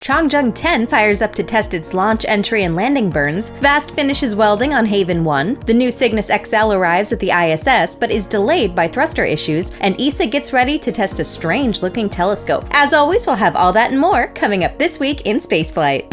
Chang Zheng 10 fires up to test its launch, entry, and landing burns. Vast finishes welding on Haven 1. The new Cygnus XL arrives at the ISS but is delayed by thruster issues. And ESA gets ready to test a strange-looking telescope. As always, we'll have all that and more coming up this week in Spaceflight.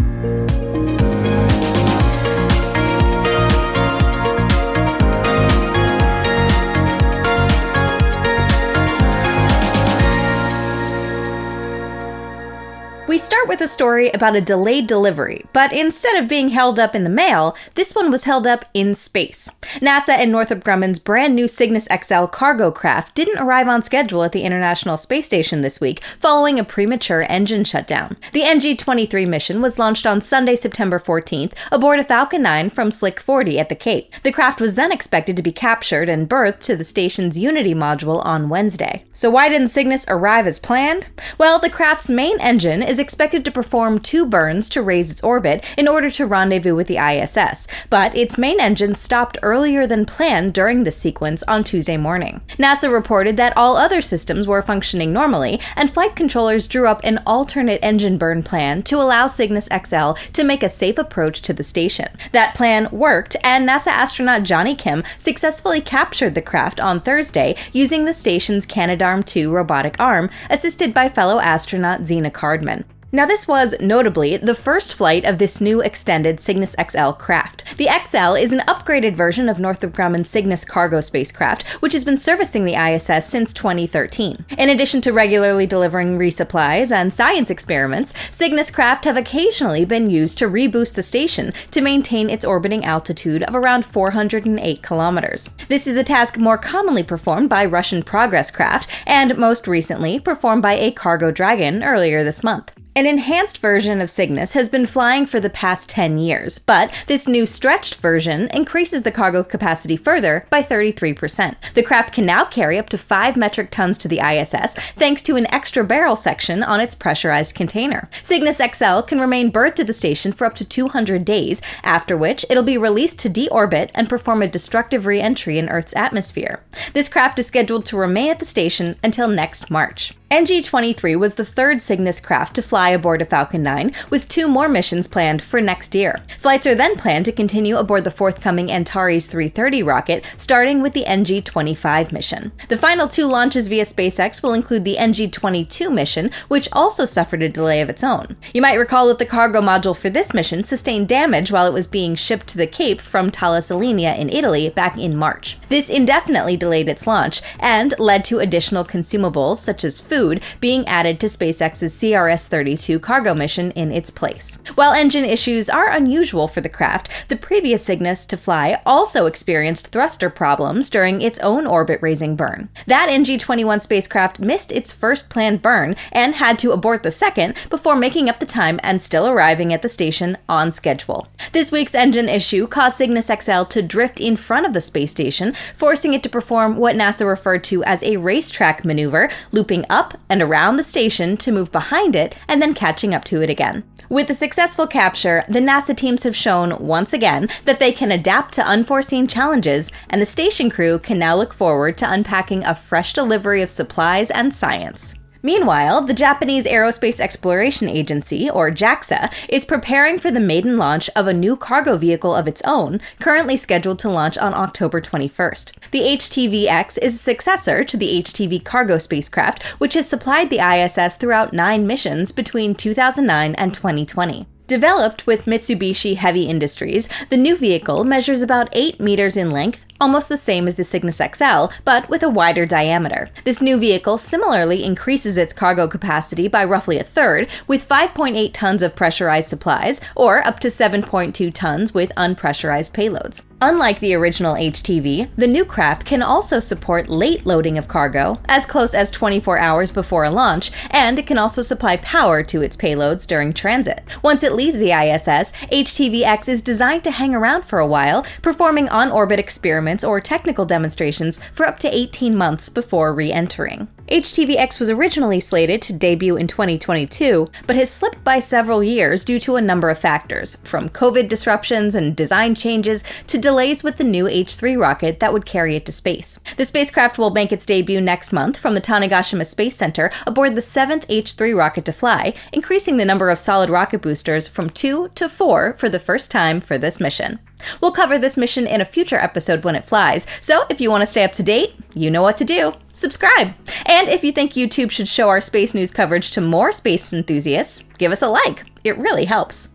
We start with a story about a delayed delivery, but instead of being held up in the mail, this one was held up in space. NASA and Northrop Grumman's brand new Cygnus XL cargo craft didn't arrive on schedule at the International Space Station this week, following a premature engine shutdown. The NG-23 mission was launched on Sunday, September 14th, aboard a Falcon 9 from Slick 40 at the Cape. The craft was then expected to be captured and berthed to the station's Unity module on Wednesday. So why didn't Cygnus arrive as planned? Well, the craft's main engine is expected to perform 2 burns to raise its orbit in order to rendezvous with the ISS, but its main engine stopped earlier than planned during this sequence on Tuesday morning. NASA reported that all other systems were functioning normally, and flight controllers drew up an alternate engine burn plan to allow Cygnus XL to make a safe approach to the station. That plan worked, and NASA astronaut Johnny Kim successfully captured the craft on Thursday using the station's Canadarm2 robotic arm, assisted by fellow astronaut Zena Cardman. Now, this was, notably, the first flight of this new extended Cygnus XL craft. The XL is an upgraded version of Northrop Grumman's Cygnus cargo spacecraft, which has been servicing the ISS since 2013. In addition to regularly delivering resupplies and science experiments, Cygnus craft have occasionally been used to reboost the station to maintain its orbiting altitude of around 408 kilometers. This is a task more commonly performed by Russian Progress craft, and most recently performed by a Cargo Dragon earlier this month. An enhanced version of Cygnus has been flying for the past 10 years, but this new stretched version increases the cargo capacity further by 33%. The craft can now carry up to 5 metric tons to the ISS thanks to an extra barrel section on its pressurized container. Cygnus XL can remain berthed to the station for up to 200 days, after which it'll be released to deorbit and perform a destructive re-entry in Earth's atmosphere. This craft is scheduled to remain at the station until next March. NG-23 was the third Cygnus craft to fly aboard a Falcon 9, with 2 more missions planned for next year. Flights are then planned to continue aboard the forthcoming Antares 330 rocket, starting with the NG-25 mission. The final 2 launches via SpaceX will include the NG-22 mission, which also suffered a delay of its own. You might recall that the cargo module for this mission sustained damage while it was being shipped to the Cape from Thales Alenia in Italy back in March. This indefinitely delayed its launch and led to additional consumables, such as food, being added to SpaceX's CRS-32 cargo mission in its place. While engine issues are unusual for the craft, the previous Cygnus to fly also experienced thruster problems during its own orbit-raising burn. That NG-21 spacecraft missed its first planned burn and had to abort the second before making up the time and still arriving at the station on schedule. This week's engine issue caused Cygnus XL to drift in front of the space station, forcing it to perform what NASA referred to as a racetrack maneuver, looping up and around the station to move behind it and then catching up to it again. With the successful capture, the NASA teams have shown once again that they can adapt to unforeseen challenges, and the station crew can now look forward to unpacking a fresh delivery of supplies and science. Meanwhile, the Japanese Aerospace Exploration Agency, or JAXA, is preparing for the maiden launch of a new cargo vehicle of its own, currently scheduled to launch on October 21st. The HTV-X is a successor to the HTV cargo spacecraft, which has supplied the ISS throughout 9 missions between 2009 and 2020. Developed with Mitsubishi Heavy Industries, the new vehicle measures about 8 meters in length, almost the same as the Cygnus XL, but with a wider diameter. This new vehicle similarly increases its cargo capacity by roughly a third, with 5.8 tons of pressurized supplies, or up to 7.2 tons with unpressurized payloads. Unlike the original HTV, the new craft can also support late loading of cargo, as close as 24 hours before a launch, and it can also supply power to its payloads during transit. Once it leaves the ISS, HTV-X is designed to hang around for a while, performing on-orbit experiments or technical demonstrations for up to 18 months before re-entering. HTV-X was originally slated to debut in 2022, but has slipped by several years due to a number of factors, from COVID disruptions and design changes to delays with the new H-3 rocket that would carry it to space. The spacecraft will make its debut next month from the Tanegashima Space Center aboard the 7th H-3 rocket to fly, increasing the number of solid rocket boosters from 2 to 4 for the first time for this mission. We'll cover this mission in a future episode when it flies, so if you want to stay up to date, you know what to do. Subscribe! And if you think YouTube should show our space news coverage to more space enthusiasts, give us a like. It really helps.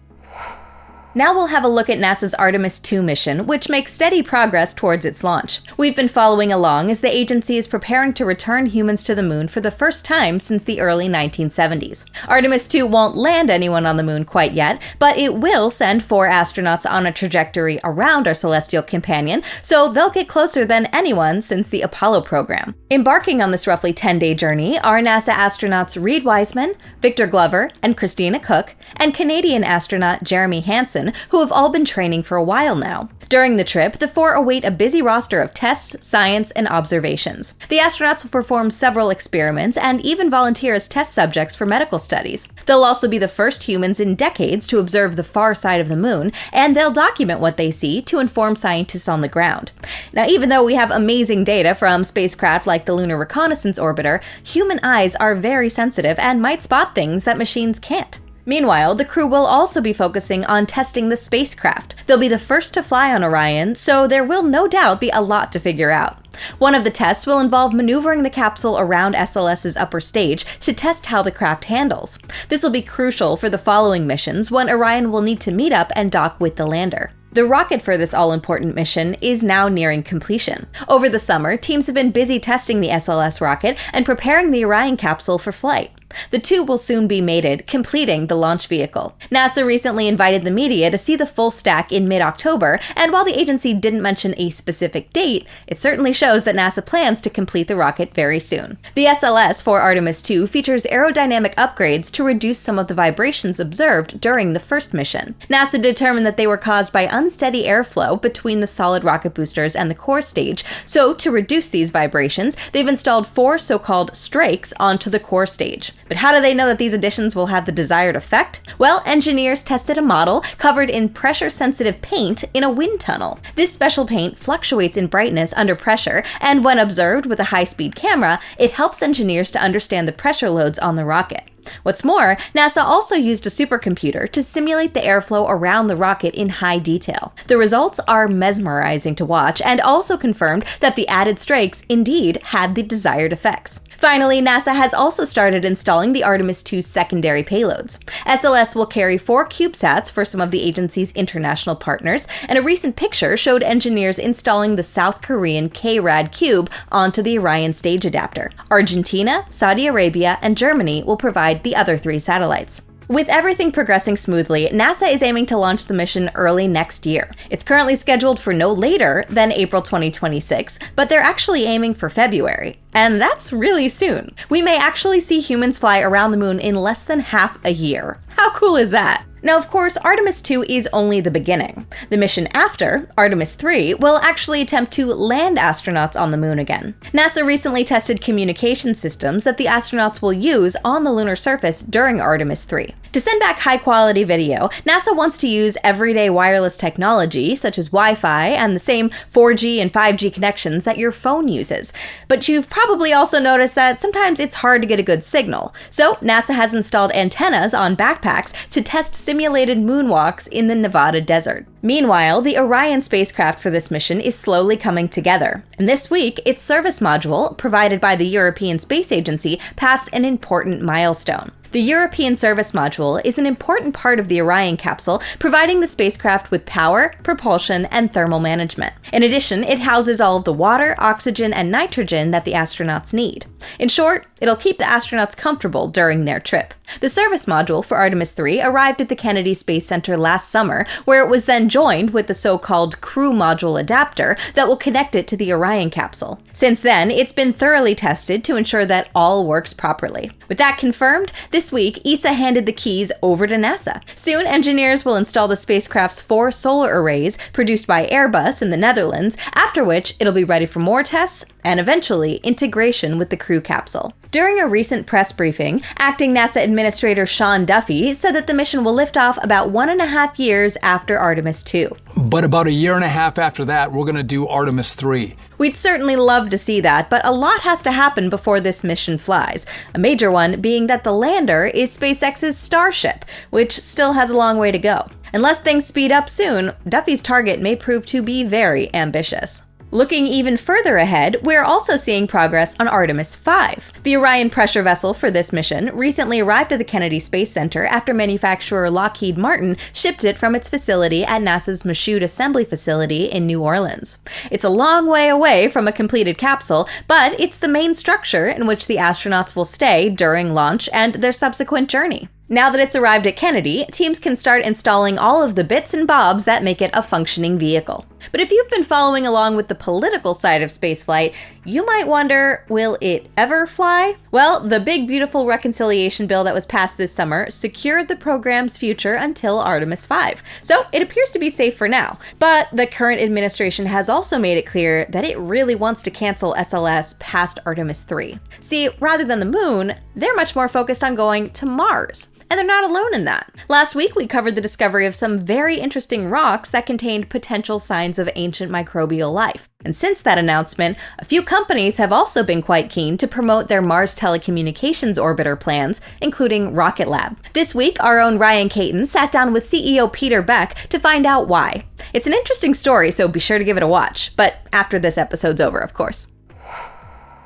Now we'll have a look at NASA's Artemis II mission, which makes steady progress towards its launch. We've been following along as the agency is preparing to return humans to the moon for the first time since the early 1970s. Artemis II won't land anyone on the moon quite yet, but it will send 4 astronauts on a trajectory around our celestial companion, so they'll get closer than anyone since the Apollo program. Embarking on this roughly 10-day journey are NASA astronauts Reed Wiseman, Victor Glover, and Christina Cook, and Canadian astronaut Jeremy Hansen, who have all been training for a while now. During the trip, the 4 await a busy roster of tests, science, and observations. The astronauts will perform several experiments and even volunteer as test subjects for medical studies. They'll also be the first humans in decades to observe the far side of the moon, and they'll document what they see to inform scientists on the ground. Now, even though we have amazing data from spacecraft like the Lunar Reconnaissance Orbiter, human eyes are very sensitive and might spot things that machines can't. Meanwhile, the crew will also be focusing on testing the spacecraft. They'll be the first to fly on Orion, so there will no doubt be a lot to figure out. One of the tests will involve maneuvering the capsule around SLS's upper stage to test how the craft handles. This will be crucial for the following missions when Orion will need to meet up and dock with the lander. The rocket for this all-important mission is now nearing completion. Over the summer, teams have been busy testing the SLS rocket and preparing the Orion capsule for flight. The two will soon be mated, completing the launch vehicle. NASA recently invited the media to see the full stack in mid-October, and while the agency didn't mention a specific date, it certainly shows that NASA plans to complete the rocket very soon. The SLS for Artemis II features aerodynamic upgrades to reduce some of the vibrations observed during the first mission. NASA determined that they were caused by unsteady airflow between the solid rocket boosters and the core stage, so to reduce these vibrations, they've installed 4 so-called strakes onto the core stage. But how do they know that these additions will have the desired effect? Well, engineers tested a model covered in pressure-sensitive paint in a wind tunnel. This special paint fluctuates in brightness under pressure, and when observed with a high-speed camera, it helps engineers to understand the pressure loads on the rocket. What's more, NASA also used a supercomputer to simulate the airflow around the rocket in high detail. The results are mesmerizing to watch and also confirmed that the added strakes indeed had the desired effects. Finally, NASA has also started installing the Artemis II secondary payloads. SLS will carry 4 CubeSats for some of the agency's international partners, and a recent picture showed engineers installing the South Korean K-RAD cube onto the Orion stage adapter. Argentina, Saudi Arabia, and Germany will provide the other 3 satellites. With everything progressing smoothly, NASA is aiming to launch the mission early next year. It's currently scheduled for no later than April 2026, but they're actually aiming for February. And that's really soon. We may actually see humans fly around the moon in less than half a year. How cool is that? Now, of course, Artemis II is only the beginning. The mission after, Artemis III, will actually attempt to land astronauts on the moon again. NASA recently tested communication systems that the astronauts will use on the lunar surface during Artemis III. To send back high-quality video, NASA wants to use everyday wireless technology, such as Wi-Fi and the same 4G and 5G connections that your phone uses. But you've probably also noticed that sometimes it's hard to get a good signal. So NASA has installed antennas on backpacks to test simulated moonwalks in the Nevada desert. Meanwhile, the Orion spacecraft for this mission is slowly coming together. And this week, its service module, provided by the European Space Agency, passed an important milestone. The European Service Module is an important part of the Orion capsule, providing the spacecraft with power, propulsion, and thermal management. In addition, it houses all of the water, oxygen, and nitrogen that the astronauts need. In short, it'll keep the astronauts comfortable during their trip. The service module for Artemis III arrived at the Kennedy Space Center last summer, where it was then joined with the so-called crew module adapter that will connect it to the Orion capsule. Since then, it's been thoroughly tested to ensure that all works properly. With that confirmed, this week, ESA handed the keys over to NASA. Soon, engineers will install the spacecraft's 4 solar arrays produced by Airbus in the Netherlands, after which it'll be ready for more tests and eventually integration with the crew capsule. During a recent press briefing, acting NASA Administrator Sean Duffy said that the mission will lift off about 1.5 years after Artemis II. But about 1.5 years after that, we're going to do Artemis III. We'd certainly love to see that, but a lot has to happen before this mission flies. A major one being that the lander is SpaceX's Starship, which still has a long way to go. Unless things speed up soon, Duffy's target may prove to be very ambitious. Looking even further ahead, we're also seeing progress on Artemis V. The Orion pressure vessel for this mission recently arrived at the Kennedy Space Center after manufacturer Lockheed Martin shipped it from its facility at NASA's Michoud Assembly Facility in New Orleans. It's a long way away from a completed capsule, but it's the main structure in which the astronauts will stay during launch and their subsequent journey. Now that it's arrived at Kennedy, teams can start installing all of the bits and bobs that make it a functioning vehicle. But if you've been following along with the political side of spaceflight, you might wonder, will it ever fly? Well, the big beautiful reconciliation bill that was passed this summer secured the program's future until Artemis V. So it appears to be safe for now. But the current administration has also made it clear that it really wants to cancel SLS past Artemis III. See, rather than the moon, they're much more focused on going to Mars. And they're not alone in that. Last week, we covered the discovery of some very interesting rocks that contained potential signs of ancient microbial life. And since that announcement, a few companies have also been quite keen to promote their Mars telecommunications orbiter plans, including Rocket Lab. This week, our own Ryan Caton sat down with CEO Peter Beck to find out why. It's an interesting story, so be sure to give it a watch. But after this episode's over, of course.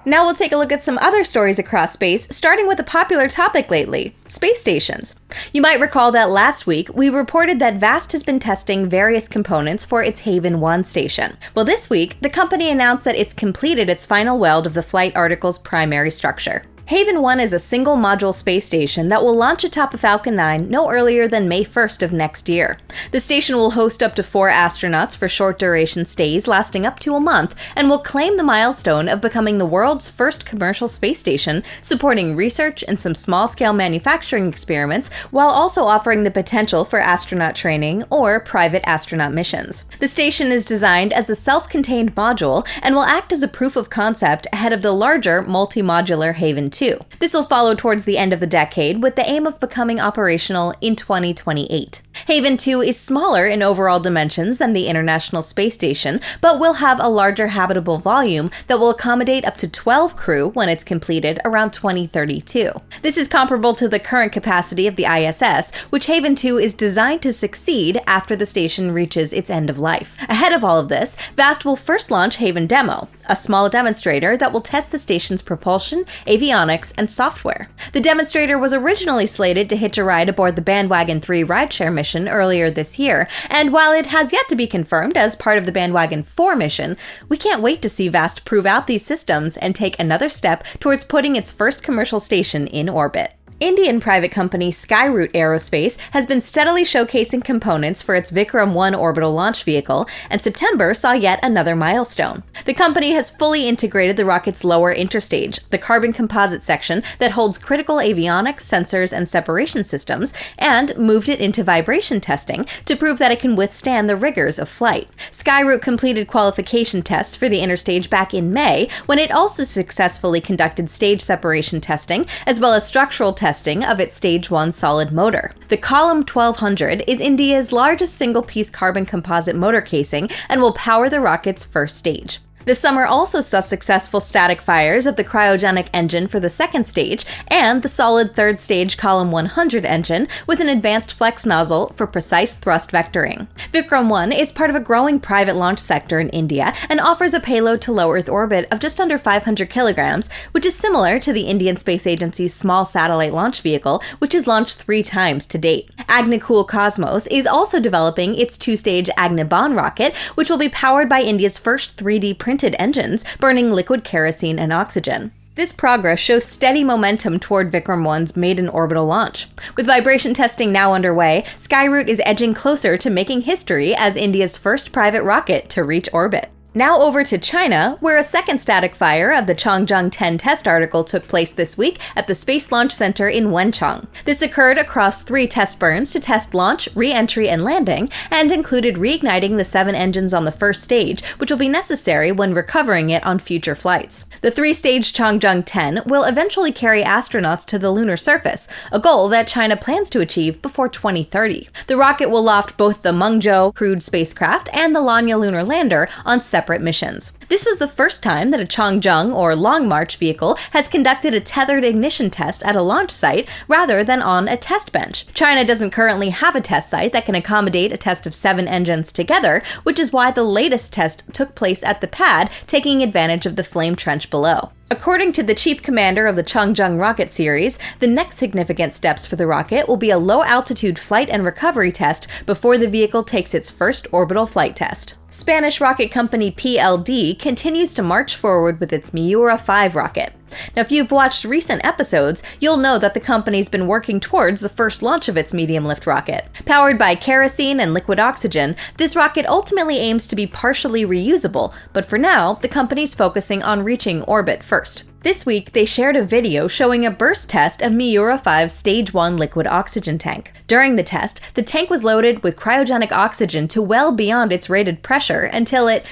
Now we'll take a look at some other stories across space, starting with a popular topic lately, space stations. You might recall that last week, we reported that VAST has been testing various components for its Haven 1 station. Well, this week, the company announced that it's completed its final weld of the flight article's primary structure. Haven 1 is a single-module space station that will launch atop a Falcon 9 no earlier than May 1st of next year. The station will host up to 4 astronauts for short-duration stays lasting up to a month and will claim the milestone of becoming the world's first commercial space station, supporting research and some small-scale manufacturing experiments, while also offering the potential for astronaut training or private astronaut missions. The station is designed as a self-contained module and will act as a proof of concept ahead of the larger multi-modular Haven 2. This will follow towards the end of the decade with the aim of becoming operational in 2028. Haven 2 is smaller in overall dimensions than the International Space Station, but will have a larger habitable volume that will accommodate up to 12 crew when it's completed around 2032. This is comparable to the current capacity of the ISS, which Haven 2 is designed to succeed after the station reaches its end of life. Ahead of all of this, VAST will first launch Haven Demo, a small demonstrator that will test the station's propulsion, avionics, and software. The demonstrator was originally slated to hitch a ride aboard the Bandwagon 3 rideshare mission earlier this year, and while it has yet to be confirmed as part of the Bandwagon 4 mission, we can't wait to see VAST prove out these systems and take another step towards putting its first commercial station in orbit. Indian private company Skyroot Aerospace has been steadily showcasing components for its Vikram 1 orbital launch vehicle, and September saw yet another milestone. The company has fully integrated the rocket's lower interstage, the carbon composite section that holds critical avionics, sensors, and separation systems, and moved it into vibration testing to prove that it can withstand the rigors of flight. Skyroot completed qualification tests for the interstage back in May, when it also successfully conducted stage separation testing, as well as structural testing of its Stage 1 solid motor. The Column 1200 is India's largest single-piece carbon composite motor casing and will power the rocket's first stage. The summer also saw successful static fires of the cryogenic engine for the second stage and the solid third stage Column 100 engine with an advanced flex nozzle for precise thrust vectoring. Vikram 1 is part of a growing private launch sector in India and offers a payload to low Earth orbit of just under 500 kilograms, which is similar to the Indian Space Agency's small satellite launch vehicle, which has launched 3 times to date. Agnikul Cosmos is also developing its 2-stage Agniban rocket, which will be powered by India's first 3D printed engines, burning liquid kerosene and oxygen. This progress shows steady momentum toward Vikram 1's maiden orbital launch. With vibration testing now underway, Skyroot is edging closer to making history as India's first private rocket to reach orbit. Now over to China, where a second static fire of the Changzheng 10 test article took place this week at the Space Launch Center in Wenchang. This occurred across 3 test burns to test launch, re-entry, and landing, and included reigniting the 7 engines on the first stage, which will be necessary when recovering it on future flights. The 3-stage Changzheng 10 will eventually carry astronauts to the lunar surface, a goal that China plans to achieve before 2030. The rocket will loft both the Mengzhou crewed spacecraft and the Lanya lunar lander on separate missions. This was the first time that a Changzheng or Long March vehicle has conducted a tethered ignition test at a launch site rather than on a test bench. China doesn't currently have a test site that can accommodate a test of 7 engines together, which is why the latest test took place at the pad, taking advantage of the flame trench below. According to the chief commander of the Changzheng rocket series, the next significant steps for the rocket will be a low-altitude flight and recovery test before the vehicle takes its first orbital flight test. Spanish rocket company PLD continues to march forward with its Miura 5 rocket. Now, if you've watched recent episodes, you'll know that the company's been working towards the first launch of its medium-lift rocket. Powered by kerosene and liquid oxygen, this rocket ultimately aims to be partially reusable, but for now, the company's focusing on reaching orbit first. This week, they shared a video showing a burst test of Miura 5's Stage 1 liquid oxygen tank. During the test, the tank was loaded with cryogenic oxygen to well beyond its rated pressure until it,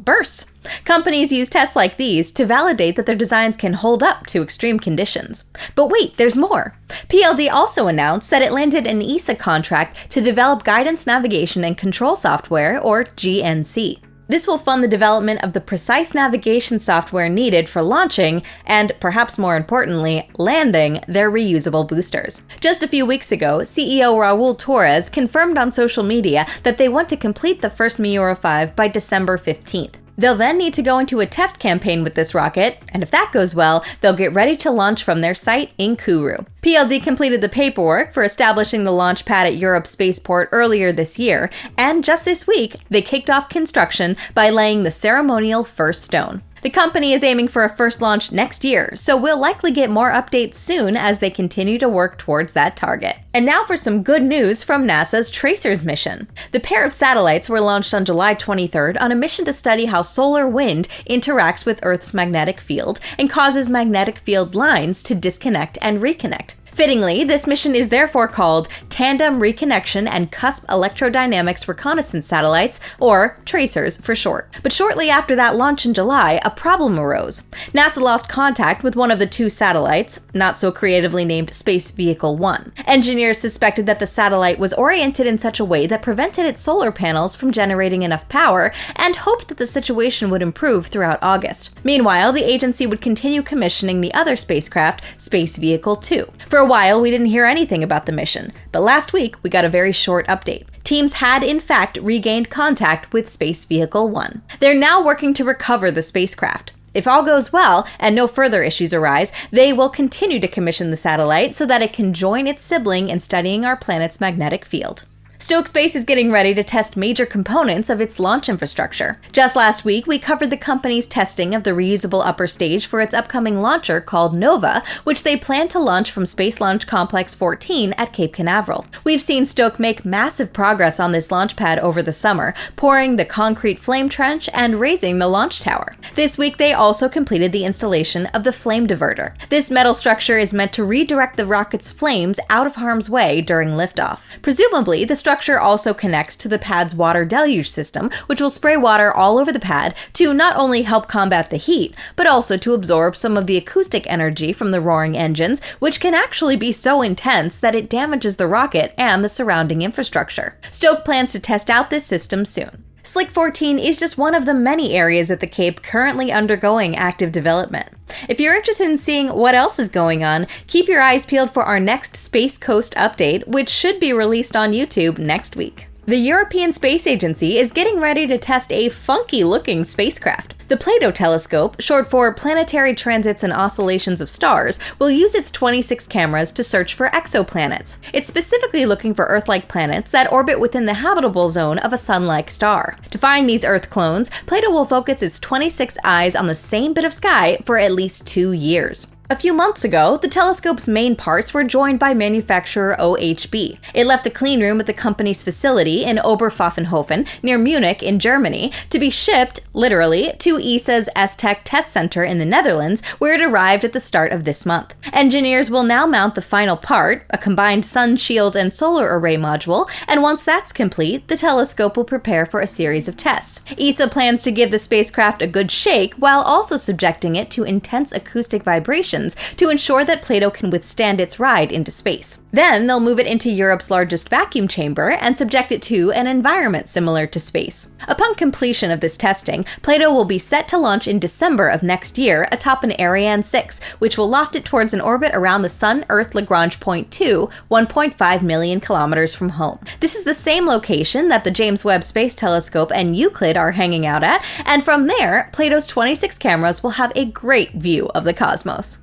bursts. Companies use tests like these to validate that their designs can hold up to extreme conditions. But wait, there's more. PLD also announced that it landed an ESA contract to develop guidance, navigation, and control software, or GNC. This will fund the development of the precise navigation software needed for launching, and perhaps more importantly, landing their reusable boosters. Just a few weeks ago, CEO Raul Torres confirmed on social media that they want to complete the first Miura 5 by December 15th. They'll then need to go into a test campaign with this rocket, and if that goes well, they'll get ready to launch from their site in Kourou. PLD completed the paperwork for establishing the launch pad at Europe Spaceport earlier this year, and just this week, they kicked off construction by laying the ceremonial first stone. The company is aiming for a first launch next year, so we'll likely get more updates soon as they continue to work towards that target. And now for some good news from NASA's TRACERS mission. The pair of satellites were launched on July 23rd on a mission to study how solar wind interacts with Earth's magnetic field and causes magnetic field lines to disconnect and reconnect. Fittingly, this mission is therefore called Tandem Reconnection and Cusp Electrodynamics Reconnaissance Satellites, or TRACERS for short. But shortly after that launch in July, a problem arose. NASA lost contact with one of the 2 satellites, not so creatively named Space Vehicle 1. Engineers suspected that the satellite was oriented in such a way that prevented its solar panels from generating enough power, and hoped that the situation would improve throughout August. Meanwhile, the agency would continue commissioning the other spacecraft, Space Vehicle 2. For a while, we didn't hear anything about the mission, but last week we got a very short update. Teams had, in fact, regained contact with Space Vehicle 1. They're now working to recover the spacecraft. If all goes well and no further issues arise, they will continue to commission the satellite so that it can join its sibling in studying our planet's magnetic field. Stoke Space is getting ready to test major components of its launch infrastructure. Just last week, we covered the company's testing of the reusable upper stage for its upcoming launcher called Nova, which they plan to launch from Space Launch Complex 14 at Cape Canaveral. We've seen Stoke make massive progress on this launch pad over the summer, pouring the concrete flame trench and raising the launch tower. This week, they also completed the installation of the flame diverter. This metal structure is meant to redirect the rocket's flames out of harm's way during liftoff. Presumably, the structure also connects to the pad's water deluge system, which will spray water all over the pad to not only help combat the heat, but also to absorb some of the acoustic energy from the roaring engines, which can actually be so intense that it damages the rocket and the surrounding infrastructure. Stoke plans to test out this system soon. Slick 14 is just one of the many areas at the Cape currently undergoing active development. If you're interested in seeing what else is going on, keep your eyes peeled for our next Space Coast update, which should be released on YouTube next week. The European Space Agency is getting ready to test a funky-looking spacecraft. The Plato telescope, short for Planetary Transits and Oscillations of Stars, will use its 26 cameras to search for exoplanets. It's specifically looking for Earth-like planets that orbit within the habitable zone of a sun-like star. To find these Earth clones, Plato will focus its 26 eyes on the same bit of sky for at least 2 years. A few months ago, the telescope's main parts were joined by manufacturer OHB. It left the clean room at the company's facility in Oberpfaffenhofen, near Munich in Germany, to be shipped, literally, to ESA's S-Tech test center in the Netherlands, where it arrived at the start of this month. Engineers will now mount the final part, a combined sun shield and solar array module, and once that's complete, the telescope will prepare for a series of tests. ESA plans to give the spacecraft a good shake while also subjecting it to intense acoustic vibrations to ensure that Plato can withstand its ride into space. Then they'll move it into Europe's largest vacuum chamber and subject it to an environment similar to space. Upon completion of this testing, Plato will be set to launch in December of next year atop an Ariane 6, which will loft it towards an orbit around the Sun-Earth Lagrange point 2, 1.5 million kilometers from home. This is the same location that the James Webb Space Telescope and Euclid are hanging out at, and from there, Plato's 26 cameras will have a great view of the cosmos.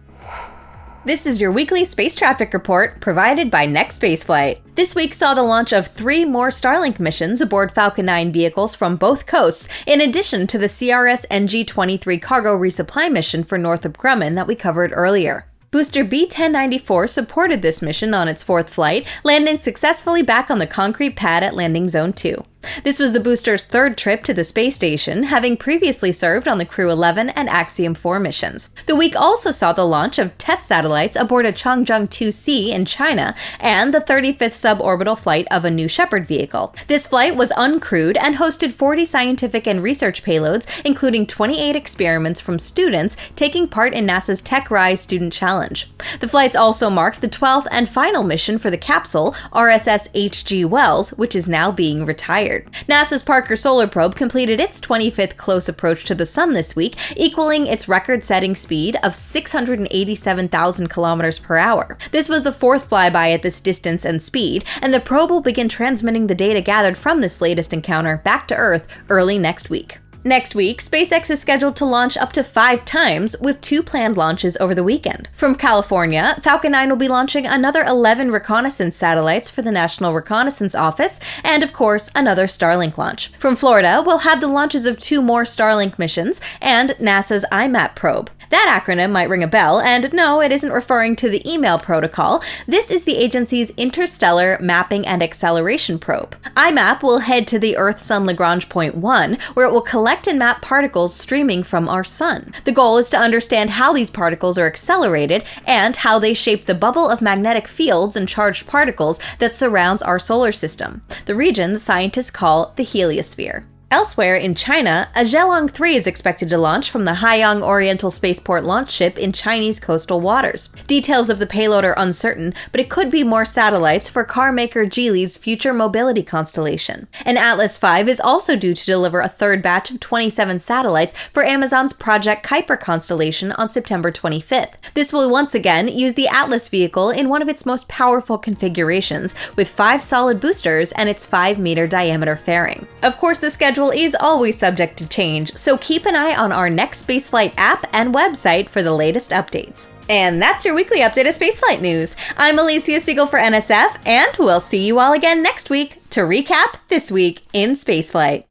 This is your weekly space traffic report provided by Next Spaceflight. This week saw the launch of 3 more Starlink missions aboard Falcon 9 vehicles from both coasts, in addition to the CRS-NG-23 cargo resupply mission for Northrop Grumman that we covered earlier. Booster B-1094 supported this mission on its 4th flight, landing successfully back on the concrete pad at Landing Zone 2. This was the booster's 3rd trip to the space station, having previously served on the Crew 11 and Axiom 4 missions. The week also saw the launch of test satellites aboard a Chang Zheng 2C in China, and the 35th suborbital flight of a New Shepard vehicle. This flight was uncrewed and hosted 40 scientific and research payloads, including 28 experiments from students taking part in NASA's TechRise Student Challenge. The flights also marked the 12th and final mission for the capsule, RSS H.G. Wells, which is now being retired. NASA's Parker Solar Probe completed its 25th close approach to the Sun this week, equaling its record-setting speed of 687,000 kilometers per hour. This was the 4th flyby at this distance and speed, and the probe will begin transmitting the data gathered from this latest encounter back to Earth early next week. Next week, SpaceX is scheduled to launch up to 5 times, with 2 planned launches over the weekend. From California, Falcon 9 will be launching another 11 reconnaissance satellites for the National Reconnaissance Office, and of course, another Starlink launch. From Florida, we'll have the launches of 2 more Starlink missions and NASA's IMAP probe. That acronym might ring a bell, and no, it isn't referring to the email protocol. This is the agency's Interstellar Mapping and Acceleration Probe. IMAP will head to the Earth-Sun Lagrange point 1, where it will collect and map particles streaming from our sun. The goal is to understand how these particles are accelerated and how they shape the bubble of magnetic fields and charged particles that surrounds our solar system, the region that scientists call the heliosphere. Elsewhere in China, a Zhelong 3 is expected to launch from the Haiyang Oriental Spaceport launch ship in Chinese coastal waters. Details of the payload are uncertain, but it could be more satellites for car maker Geely's future mobility constellation. And Atlas V is also due to deliver a 3rd batch of 27 satellites for Amazon's Project Kuiper constellation on September 25th. This will once again use the Atlas vehicle in one of its most powerful configurations, with 5 solid boosters and its 5-meter diameter fairing. Of course, the schedule is always subject to change, so keep an eye on our Next Spaceflight app and website for the latest updates. And that's your weekly update of spaceflight news. I'm Elysia Segal for NSF, and we'll see you all again next week to recap this week in spaceflight.